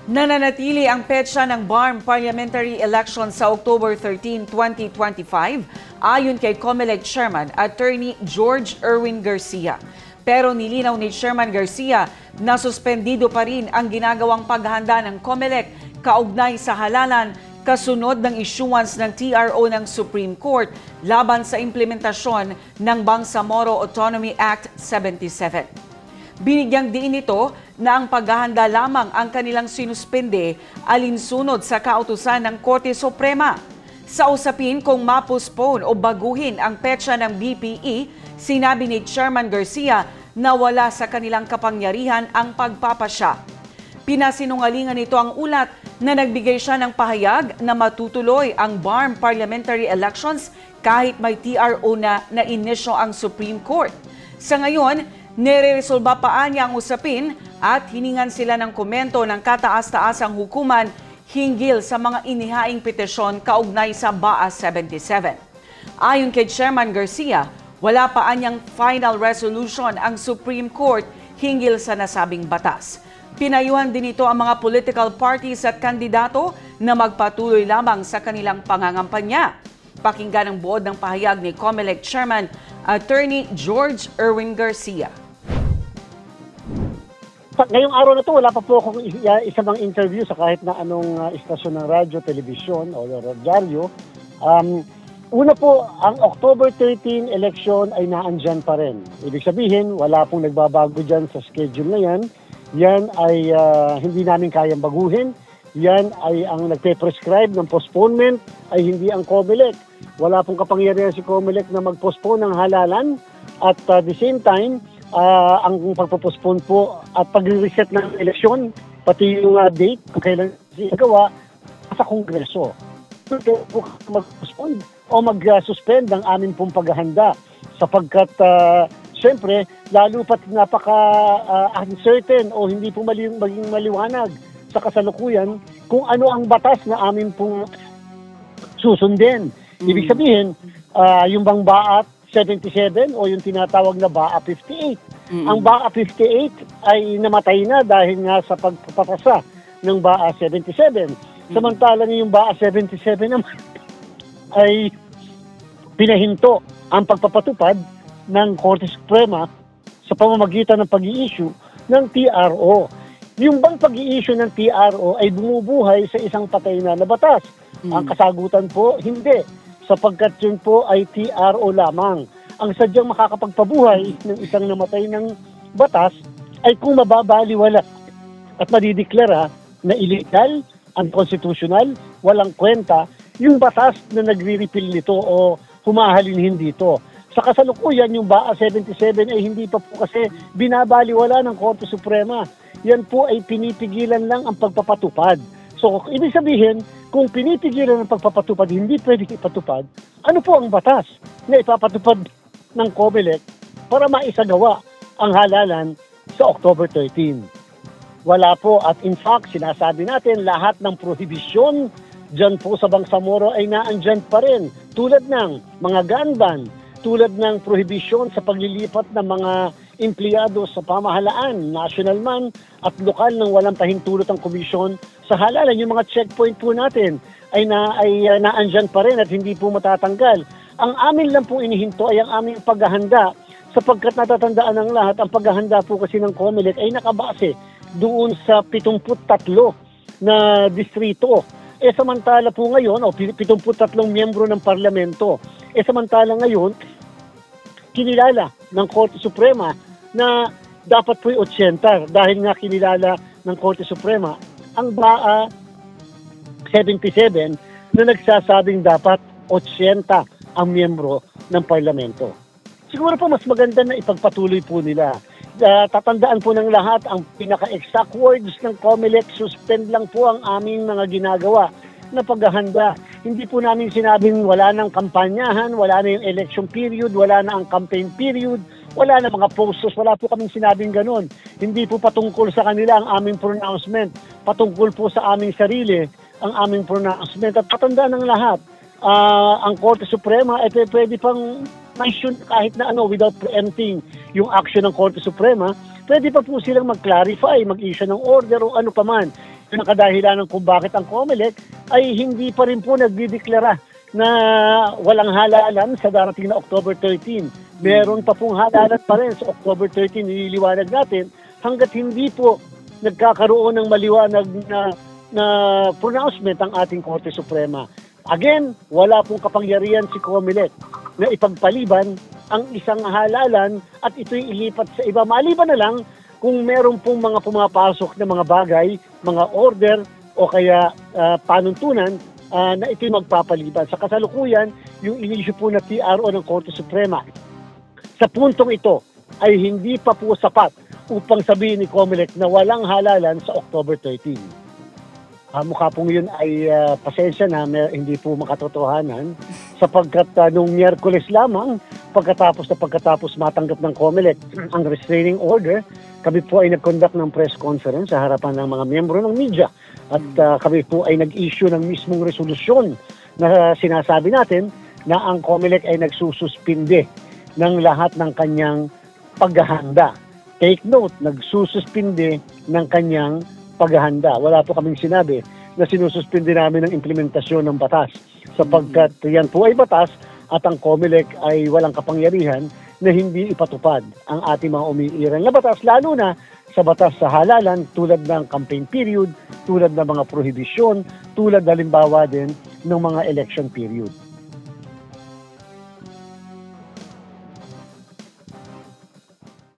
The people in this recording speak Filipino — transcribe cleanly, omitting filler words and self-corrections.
Nananatili ang petsa ng BARM parliamentary election sa October 13, 2025 ayon kay COMELEC Chairman Attorney George Erwin Garcia. Pero nilinaw ni Chairman Garcia na suspendido pa rin ang ginagawang paghahanda ng COMELEC kaugnay sa halalan kasunod ng issuance ng TRO ng Supreme Court laban sa implementasyon ng Bangsamoro Autonomy Act 77. Binigyang diin ito na ang paghahanda lamang ang kanilang sinuspende alinsunod sa kautusan ng Korte Suprema. Sa usapin kung ma-postpone o baguhin ang petsa ng BPE, sinabi ni Chairman Garcia na wala sa kanilang kapangyarihan ang pagpapasya. Pinasinungalingan nito ang ulat na nagbigay siya ng pahayag na matutuloy ang BARM parliamentary elections kahit may TRO na inisyo ang Supreme Court. Sa ngayon, nire-resolba pa niya ang usapin at hiningan sila ng komento ng kataas-taasang hukuman hinggil sa mga inihaing petisyon kaugnay sa BAA 77. Ayon kay Chairman Garcia, wala pa anyang final resolution ang Supreme Court hinggil sa nasabing batas. Pinayuhan din ito ang mga political parties at kandidato na magpatuloy lamang sa kanilang pangangampanya. Pakinggan ang buod ng pahayag ni COMELEC Chairman Attorney George Erwin Garcia. Ngayong araw na to, wala pa po akong isang interview sa kahit na anong istasyon ng radyo, telebisyon o radyaryo. Una po, ang October 13 election ay naandyan pa rin. Ibig sabihin, wala pong nagbabago dyan sa schedule na yan. Yan ay hindi namin kayang baguhin. Yan ay ang nagpe-prescribe ng postponement ay hindi ang COMELEC. Wala pong kapangyarihan si COMELEC na mag-postpone ng halalan at the same time, ang pagpo-postpone po at pag-reset ng eleksyon, pati yung date kung kailan sigawa sa Kongreso. Mag-postpone o mag-suspend ang aming pong paghahanda sapagkat siyempre, lalo pat napaka-uncertain o hindi po maging maliwanag sa kasalukuyan kung ano ang batas na amin pong susundin. Ibig sabihin, yung bang BAA 77 o yung tinatawag na BAA 58. Ang BAA 58 ay namatay na dahil nga sa pagpapasa ng BAA 77. Samantalang yung BAA 77 naman ay pinahinto ang pagpapatupad ng Korte Suprema sa pamamagitan ng pag-i-issue ng TRO. Yung bang pag-i-issue ng TRO ay bumubuhay sa isang patay na batas. Ang kasagutan po, hindi. Sapagkat yun po ay TRO lamang. Ang sadyang makakapagpabuhay ng isang namatay ng batas ay kung mababaliwala at madideklara na illegal, unconstitutional, walang kwenta, yung batas na nagre-repeal nito o humahalin dito. Sa kasalukuyan, yung BAA 77 ay hindi pa po kasi binabaliwala ng Korte Suprema. Yan po ay pinipigilan lang ang pagpapatupad. So, ibig sabihin, kung pinipigilan ang pagpapatupad, hindi pwede ipatupad, ano po ang batas na ipapatupad ng COMELEC para maisagawa ang halalan sa October 13? Wala po. At in fact, sinasabi natin, lahat ng prohibisyon dyan po sa Bangsamoro ay naandyan pa rin. Tulad ng mga gun ban, tulad ng prohibisyon sa paglilipat ng mga empleyado sa pamahalaan, national man at lokal ng walang pahintulot ang komisyon sa halalan. Yung mga checkpoint po natin ay naandyan pa rin at hindi po matatanggal. Ang amin lang po inihinto ay ang aming paghahanda sapagkat natatandaan ng lahat, ang paghahanda po kasi ng COMELEC ay nakabase doon sa 73 na distrito. Samantala po ngayon, 73 miyembro ng parlamento. Samantala ngayon, kinilala ng Korte Suprema na dapat po'y 80 dahil nga kinilala ng Korte Suprema ang BAA 77 na nagsasabing dapat 80 ang miyembro ng parlamento. Siguro po mas maganda na ipagpatuloy po nila. Tatandaan po ng lahat ang pinaka-exact words ng COMELEC, suspend lang po ang aming mga ginagawa na paghahanda. Hindi po namin sinabing wala nang kampanyahan, wala na yung election period, wala na ang campaign period, wala na mga posters, wala po kaming sinabing ganun. Hindi po patungkol sa kanila ang aming pronouncement, patungkol po sa aming sarili ang aming pronouncement. At patandaan ng lahat, ang Korte Suprema ay pwede pang mention kahit na without preempting yung action ng Korte Suprema, pwede pa po silang mag-clarify, mag-issue ng order o ano paman. Yun ang kadahilanan kung bakit ang COMELEC ay hindi pa rin po nagdideklara na walang halalan sa darating na October 13. Meron pa pong halalan pa rin sa October 13, nililiwanag natin, hanggat hindi po nagkakaroon ng maliwanag na pronouncement ang ating Korte Suprema. Again, wala pong kapangyarihan si COMELEC na ipagpaliban ang isang halalan at ito'y ilipat sa iba. Maliban na lang kung meron pong mga pumapasok na mga bagay, mga order o kaya panuntunan na ito'y magpapaliban. Sa kasalukuyan, yung inisyu po na TRO ng Korte Suprema, sa puntong ito ay hindi pa po sapat upang sabihin ni COMELEC na walang halalan sa October 13. Mukha pong yun ay pasensya na hindi po makatotohanan sapagkat nung Miyerkules lamang pagkatapos matanggap ng COMELEC ang restraining order, kami po ay nag-conduct ng press conference sa harapan ng mga miyembro ng media at kami po ay nag-issue ng mismong resolusyon na sinasabi natin na ang COMELEC ay nagsususpinde ng lahat ng kanyang paghahanda. Take note, nagsususpinde ng kanyang paghahanda. Wala po kaming sinabi na sinususpinde namin ang implementasyon ng batas sapagkat yan po ay batas at ang COMELEC ay walang kapangyarihan na hindi ipatupad ang ating mga umiiral na batas, lalo na sa batas sa halalan tulad ng campaign period, tulad ng mga prohibisyon, tulad halimbawa din ng mga election period.